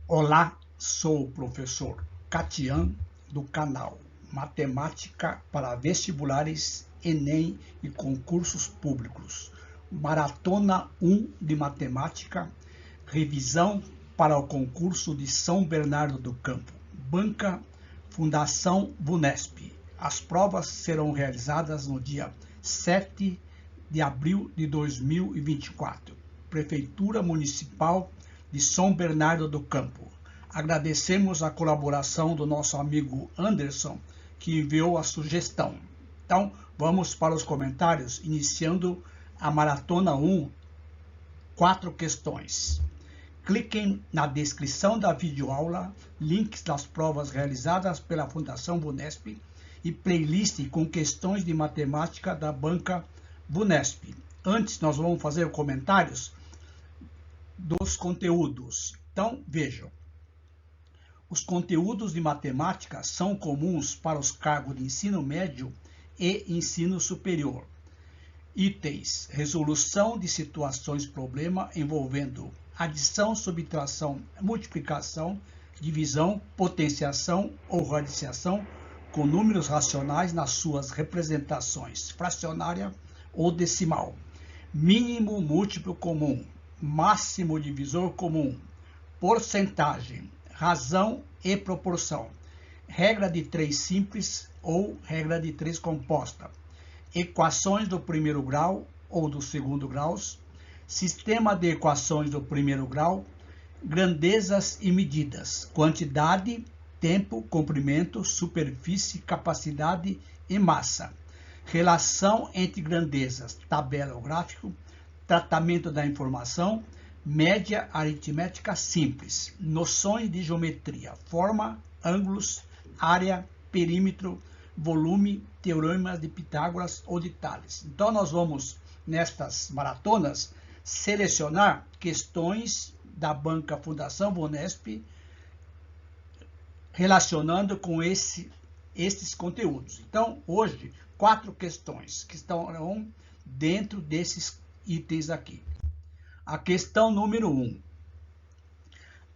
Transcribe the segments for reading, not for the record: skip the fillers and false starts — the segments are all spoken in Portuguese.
Olá, sou o professor Catian do canal Matemática para Vestibulares, Enem e Concursos Públicos. Maratona 1 de Matemática, revisão para o concurso de São Bernardo do Campo. Banca Fundação Vunesp. As provas serão realizadas no dia 7 de abril de 2024. Prefeitura Municipal de São Bernardo do Campo. Agradecemos a colaboração do nosso amigo Anderson, que enviou a sugestão. Então, vamos para os comentários, iniciando a Maratona 1, 4 questões. Cliquem na descrição da videoaula, links das provas realizadas pela Fundação Vunesp e playlist com questões de matemática da banca Vunesp. Antes, nós vamos fazer comentários dos conteúdos. Então, vejam. Os conteúdos de matemática são comuns para os cargos de ensino médio e ensino superior. Itens: resolução de situações problema envolvendo adição, subtração, multiplicação, divisão, potenciação ou radiciação com números racionais nas suas representações fracionária ou decimal. Mínimo múltiplo comum, máximo divisor comum, porcentagem, razão e proporção, regra de 3 simples ou regra de 3 composta, equações do primeiro grau ou do segundo grau, sistema de equações do primeiro grau, grandezas e medidas, quantidade, tempo, comprimento, superfície, capacidade e massa, relação entre grandezas, tabela ou gráfico, tratamento da informação, média aritmética simples, noções de geometria, forma, ângulos, área, perímetro, volume, teoremas de Pitágoras ou de Tales. Então, nós vamos, nestas maratonas, selecionar questões da banca Fundação Vunesp relacionando com esses conteúdos. Então, hoje, 4 questões que estão dentro desses itens aqui. A questão número 1.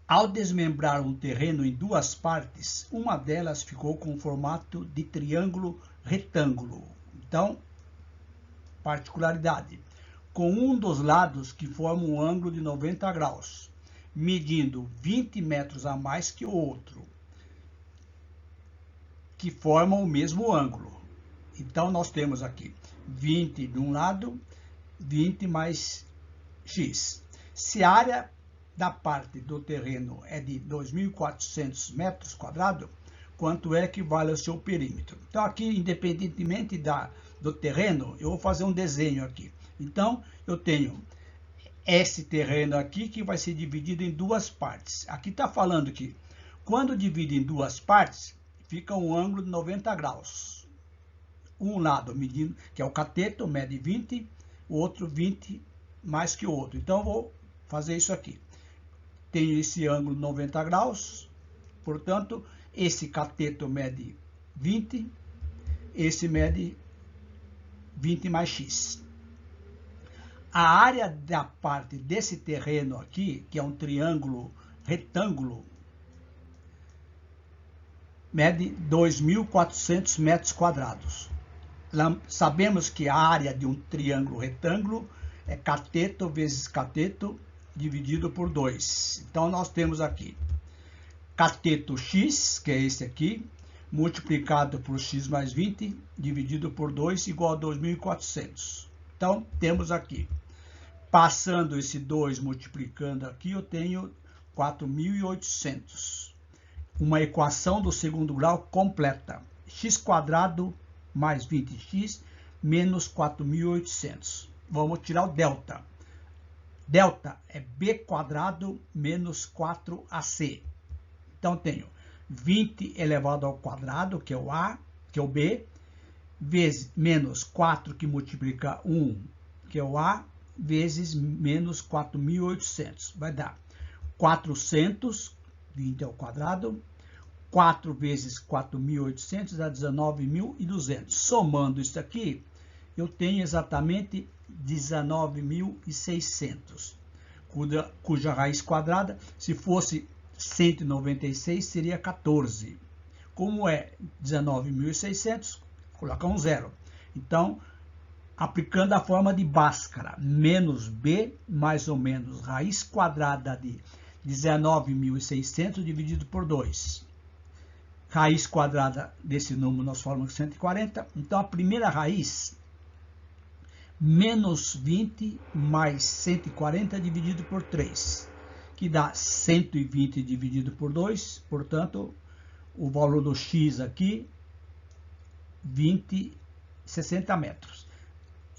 Ao desmembrar um terreno em 2 partes, uma delas ficou com formato de triângulo retângulo. Então, particularidade. Com um dos lados que forma um ângulo de 90 graus, medindo 20 metros a mais que o outro, que formam o mesmo ângulo. Então, nós temos aqui 20 de um lado, 20 mais x. Se a área da parte do terreno é de 2.400 metros quadrados, quanto é que vale o seu perímetro? Então, aqui, independentemente do terreno, eu vou fazer um desenho aqui. Então, eu tenho esse terreno aqui que vai ser dividido em 2 partes. Aqui está falando que quando divide em 2 partes, fica um ângulo de 90 graus. Um lado medindo, que é o cateto, mede 20, o outro 20 mais que o outro. Então, eu vou fazer isso aqui. Tenho esse ângulo de 90 graus, portanto, esse cateto mede 20, esse mede 20 mais x. A área da parte desse terreno aqui, que é um triângulo retângulo, mede 2.400 metros quadrados. Sabemos que a área de um triângulo retângulo é cateto vezes cateto dividido por 2. Então, nós temos aqui cateto x, que é esse aqui, multiplicado por x mais 20, dividido por 2, igual a 2.400. Então, temos aqui, passando esse 2 multiplicando aqui, eu tenho 4.800. Uma equação do segundo grau completa. X² mais 20x menos 4.800. Vamos tirar o delta. Delta é b² menos 4ac. Então, tenho 20 elevado ao quadrado, que é o a, que é o b, vezes menos 4, que multiplica 1, que é o a, vezes menos 4.800. Vai dar 400, 20 ao quadrado, 4 vezes 4.800 dá 19.200. Somando isso aqui, eu tenho exatamente 19.600, cuja raiz quadrada, se fosse 196 seria 14. Como é 19.600, coloca um zero. Então, aplicando a forma de Bhaskara, menos b mais ou menos raiz quadrada de 19.600 dividido por 2. Raiz quadrada desse número nós falamos 140. Então, a primeira raiz, menos 20 mais 140 dividido por 3, que dá 120 dividido por 2. Portanto, o valor do x aqui, 60 metros.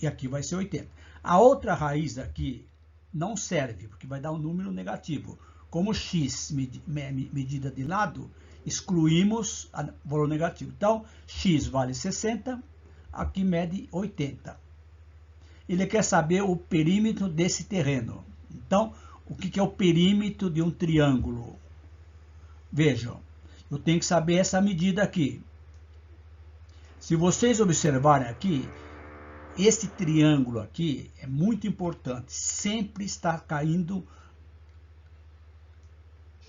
E aqui vai ser 80. A outra raiz aqui não serve, porque vai dar um número negativo. Como x medida de lado, excluímos o valor negativo. Então, x vale 60, aqui mede 80. Ele quer saber o perímetro desse terreno. Então, o que é o perímetro de um triângulo? Vejam, eu tenho que saber essa medida aqui. Se vocês observarem aqui, esse triângulo aqui é muito importante, sempre está caindo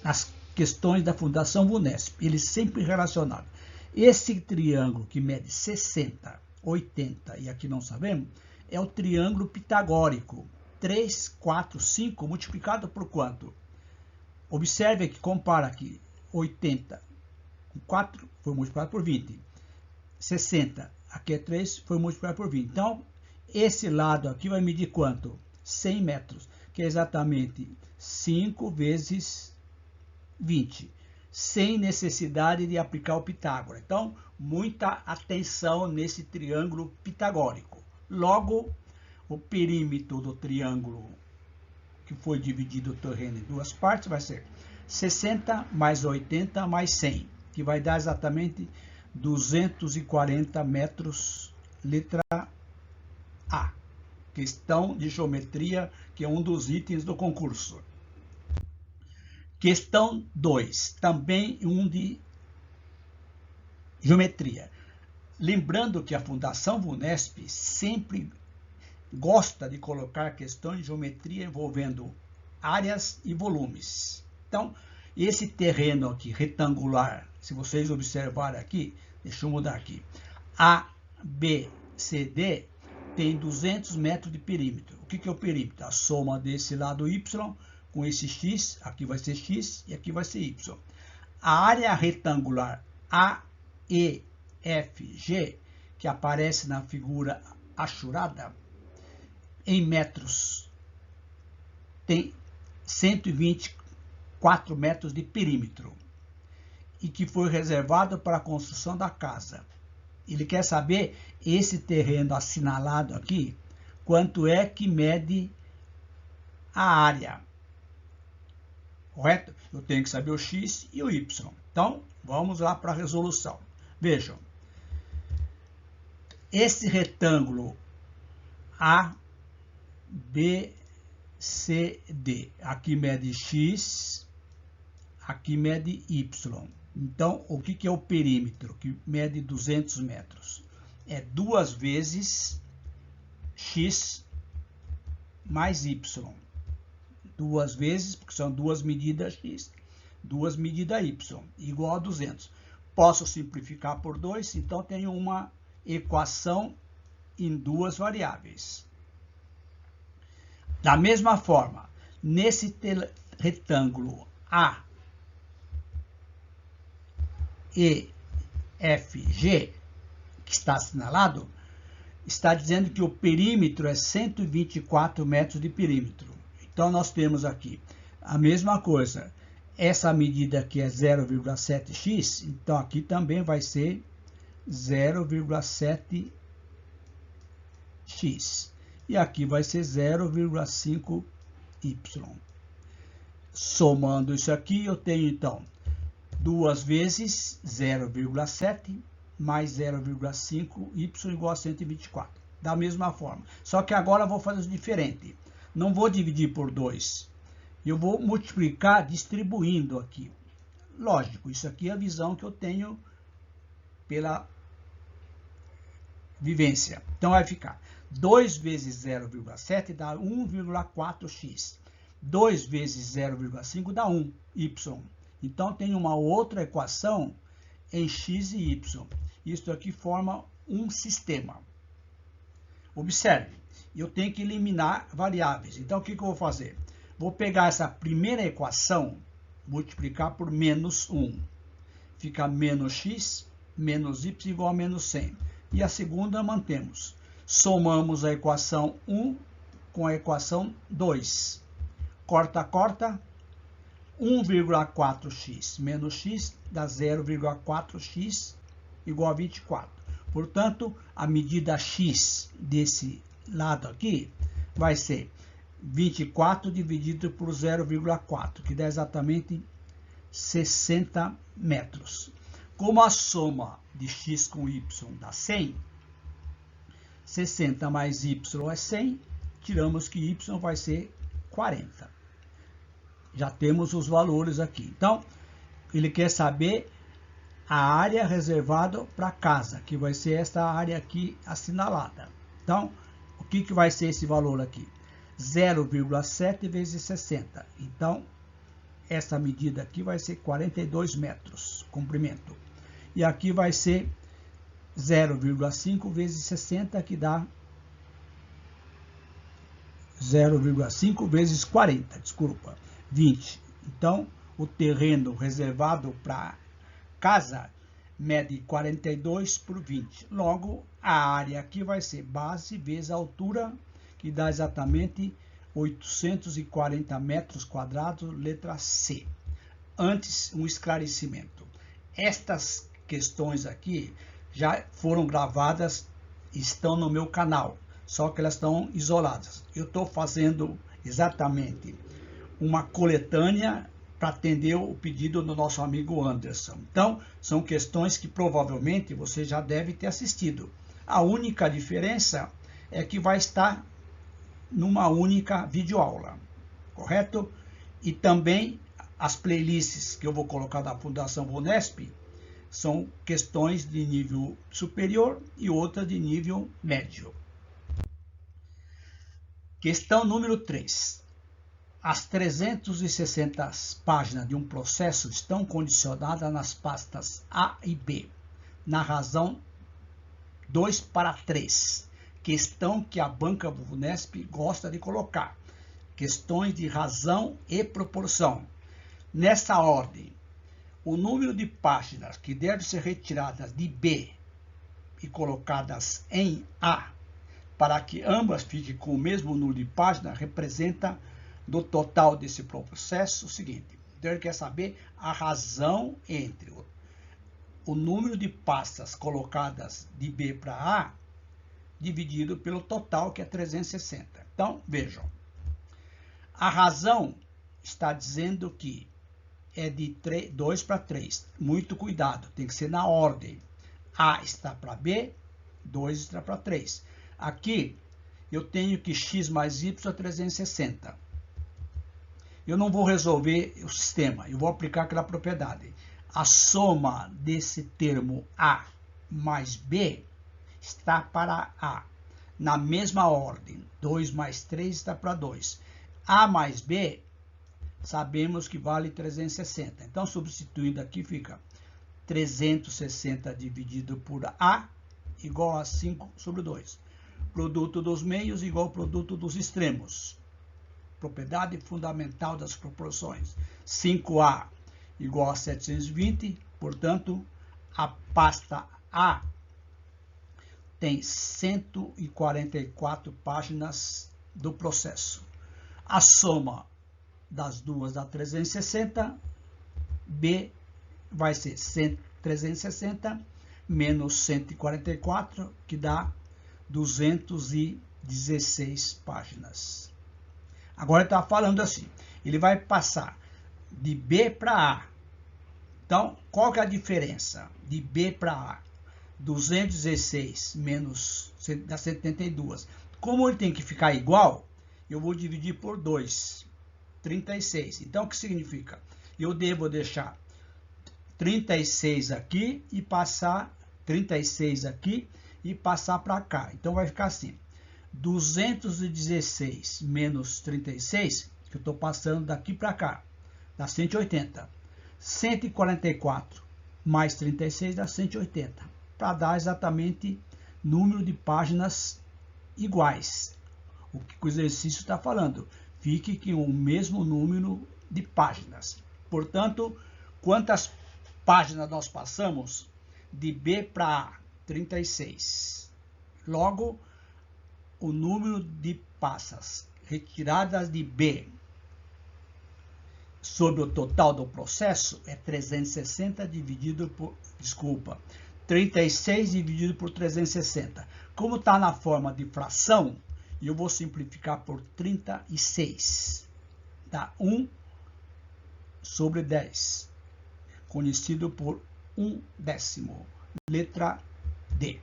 nas questões da Fundação VUNESP, ele sempre relacionado. Esse triângulo que mede 60, 80 e aqui não sabemos, é o triângulo pitagórico. 3, 4, 5 multiplicado por quanto? Observe que compara aqui, 80 com 4 foi multiplicado por 20. 60, aqui é 3, foi multiplicado por 20. Então, esse lado aqui vai medir quanto? 100 metros, que é exatamente 5 vezes 20. Sem necessidade de aplicar o Pitágoras. Então, muita atenção nesse triângulo pitagórico. Logo, o perímetro do triângulo que foi dividido o terreno em duas partes vai ser 60 mais 80 mais 100, que vai dar exatamente 240 metros, letra A. Questão de geometria, que é um dos itens do concurso. Questão 2, também um de geometria. Lembrando que a Fundação VUNESP sempre gosta de colocar questões de geometria envolvendo áreas e volumes. Então, esse terreno aqui, retangular, se vocês observarem aqui, deixa eu mudar aqui, A, B, C, D, tem 200 metros de perímetro. O que é o perímetro? A soma desse lado Y com esse X, aqui vai ser X e aqui vai ser Y. A área retangular AEFG, que aparece na figura achurada, em metros, tem 124 metros de perímetro e que foi reservado para a construção da casa. Ele quer saber, esse terreno assinalado aqui, quanto é que mede a área. Correto? Eu tenho que saber o X e o Y. Então, vamos lá para a resolução. Vejam, esse retângulo A, B, C, D. Aqui mede X, aqui mede Y. Então, o que é o perímetro? Que mede 200 metros. É 2 vezes X mais Y. 2 vezes, porque são duas medidas X, 2 medidas Y, igual a 200. Posso simplificar por 2, então tenho uma equação em duas variáveis. Da mesma forma, nesse retângulo A, E, F, G, que está assinalado, está dizendo que o perímetro é 124 metros de perímetro. Então, nós temos aqui a mesma coisa. Essa medida aqui é 0,7x, então aqui também vai ser 0,7x. E aqui vai ser 0,5y. Somando isso aqui, eu tenho, então, 2 vezes 0,7 mais 0,5y igual a 124. Da mesma forma. Só que agora eu vou fazer diferente. Não vou dividir por 2. Eu vou multiplicar distribuindo aqui. Lógico, isso aqui é a visão que eu tenho pela vivência. Então, vai ficar 2 vezes 0,7 dá 1,4x. 2 vezes 0,5 dá 1, y. Então, tem uma outra equação em x e y. Isso aqui forma um sistema. Observe, eu tenho que eliminar variáveis. Então, o que eu vou fazer? Vou pegar essa primeira equação, multiplicar por menos 1. Fica menos x menos y igual a menos 100. E a segunda mantemos. Somamos a equação 1 com a equação 2. Corta, corta. 1,4x menos x dá 0,4x igual a 24. Portanto, a medida x desse lado aqui vai ser 24 dividido por 0,4, que dá exatamente 60 metros. Como a soma de x com y dá 100, 60 mais y é 100, tiramos que y vai ser 40. Já temos os valores aqui. Então, ele quer saber a área reservada para casa, que vai ser esta área aqui assinalada. Então, o que vai ser esse valor aqui? 0,7 vezes 60. Então, essa medida aqui vai ser 42 metros, comprimento. E aqui vai ser 0,5 vezes 60, que dá 0,5 vezes 40, desculpa, 20. Então, o terreno reservado para casa mede 42 por 20. Logo, a área aqui vai ser base vezes a altura, que dá exatamente 840 metros quadrados, letra C. Antes, um esclarecimento. Estas questões aqui já foram gravadas, estão no meu canal, só que elas estão isoladas. Eu estou fazendo exatamente uma coletânea para atender o pedido do nosso amigo Anderson. Então, são questões que provavelmente você já deve ter assistido. A única diferença é que vai estar numa única videoaula, correto? E também as playlists que eu vou colocar da Fundação Vunesp são questões de nível superior e outras de nível médio. Questão número 3. As 360 páginas de um processo estão condicionadas nas pastas A e B, na razão 2/3. Questão que a banca Vunesp gosta de colocar. Questões de razão e proporção. Nessa ordem, o número de páginas que devem ser retiradas de B e colocadas em A, para que ambas fiquem com o mesmo número de páginas, representa do total desse processo o seguinte. Então, ele quer saber a razão entre o número de pastas colocadas de B para A, dividido pelo total, que é 360. Então, vejam. A razão está dizendo que é de 2/3. Muito cuidado, tem que ser na ordem. A está para B, 2 está para 3. Aqui, eu tenho que x mais y é 360. Eu não vou resolver o sistema, eu vou aplicar aquela propriedade. A soma desse termo A mais B está para A. Na mesma ordem, 2 mais 3 está para 2. A mais B, sabemos que vale 360. Então, substituindo aqui, fica 360 dividido por A igual a 5 sobre 2. Produto dos meios igual ao produto dos extremos. Propriedade fundamental das proporções. 5A igual a 720, portanto, a pasta A tem 144 páginas do processo. A soma das duas dá 360, B vai ser 360 menos 144, que dá 216 páginas. Agora ele está falando assim, ele vai passar de B para A. Então, qual que é a diferença de B para A? 216 menos dá 72. Como ele tem que ficar igual, eu vou dividir por 2, 36. Então, o que significa? Eu devo deixar 36 aqui e passar 36 aqui e passar para cá. Então, vai ficar assim. 216 menos 36, que eu estou passando daqui para cá, dá 180. 144 mais 36 dá 180, para dar exatamente número de páginas iguais. O que o exercício está falando? Fique com o mesmo número de páginas. Portanto, quantas páginas nós passamos? De B para A, 36. Logo, o número de passas retiradas de B sobre o total do processo é 360 dividido por... 36 dividido por 360. Como está na forma de fração, eu vou simplificar por 36. Dá 1 sobre 10, conhecido por 1/10. Letra D.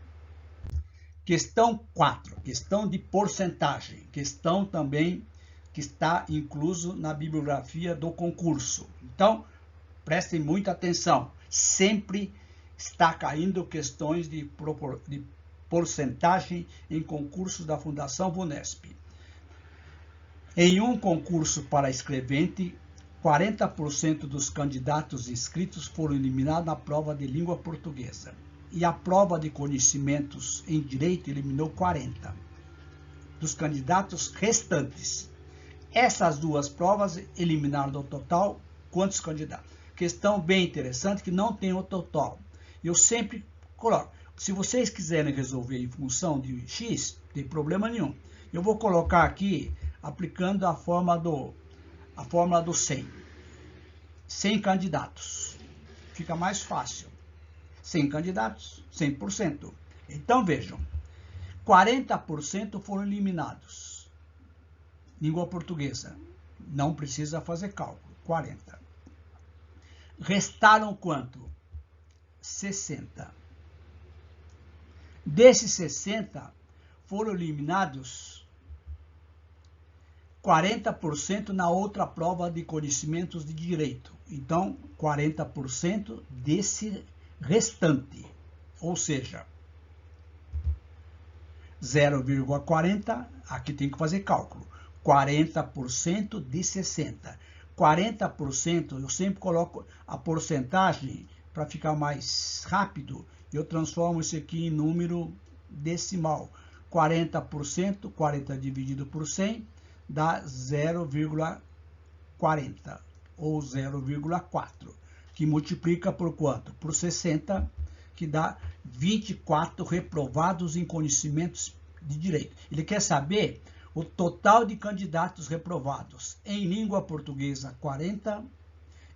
Questão 4, questão de porcentagem. Questão também que está incluso na bibliografia do concurso. Então, prestem muita atenção. Sempre está caindo questões de porcentagem em concursos da Fundação VUNESP. Em um concurso para escrevente, 40% dos candidatos inscritos foram eliminados na prova de língua portuguesa. E a prova de conhecimentos em direito eliminou 40% dos candidatos restantes. Essas duas provas eliminaram do total quantos candidatos? Questão bem interessante que não tem o total. Eu sempre coloco. Se vocês quiserem resolver em função de X, não tem problema nenhum. Eu vou colocar aqui, aplicando a fórmula do 100. 100 candidatos. Fica mais fácil. 100 candidatos, 100%. Então, vejam. 40% foram eliminados. Língua portuguesa. Não precisa fazer cálculo. 40. Restaram quanto? 60. Desses 60, foram eliminados 40% na outra prova de conhecimentos de direito. Então, 40% desse restante. Ou seja, 0,40, aqui tem que fazer cálculo. 40% de 60. 40%, eu sempre coloco a porcentagem para ficar mais rápido. Eu transformo isso aqui em número decimal. 40%, 40 dividido por 100, dá 0,40 ou 0,4, que multiplica por quanto? Por 60, que dá 24 reprovados em conhecimentos de direito. Ele quer saber o total de candidatos reprovados em língua portuguesa, 40,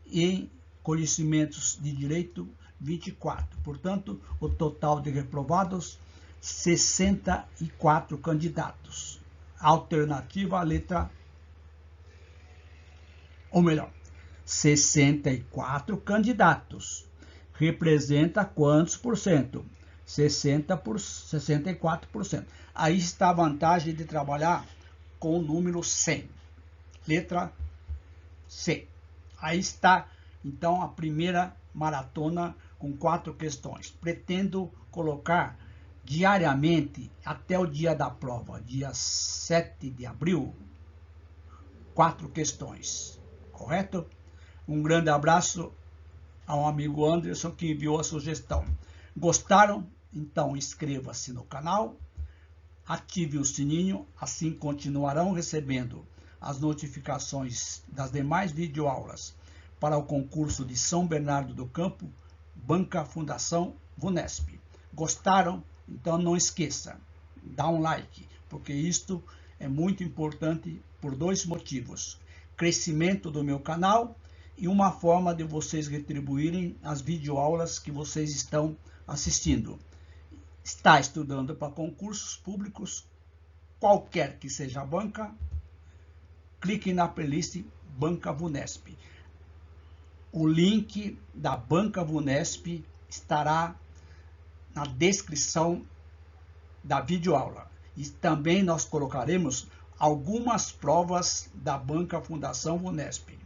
e em conhecimentos de direito, 24. Portanto, o total de reprovados, 64 candidatos. Alternativa à letra... Ou melhor, 64 candidatos. Representa quantos por cento? 64%. Aí está a vantagem de trabalhar com o número 100. Letra C. Aí está, então, a primeira maratona com 4 questões. Pretendo colocar diariamente, até o dia da prova, dia 7 de abril, 4 questões. Correto? Um grande abraço ao amigo Anderson que enviou a sugestão. Gostaram? Então inscreva-se no canal, ative o sininho, assim continuarão recebendo as notificações das demais videoaulas para o concurso de São Bernardo do Campo, Banca Fundação VUNESP. Gostaram? Então não esqueça, dá um like, porque isto é muito importante por 2 motivos. Crescimento do meu canal e uma forma de vocês retribuírem as videoaulas que vocês estão assistindo. Está estudando para concursos públicos, qualquer que seja a banca, clique na playlist Banca VUNESP. O link da Banca VUNESP estará na descrição da videoaula. E também nós colocaremos algumas provas da Banca Fundação VUNESP.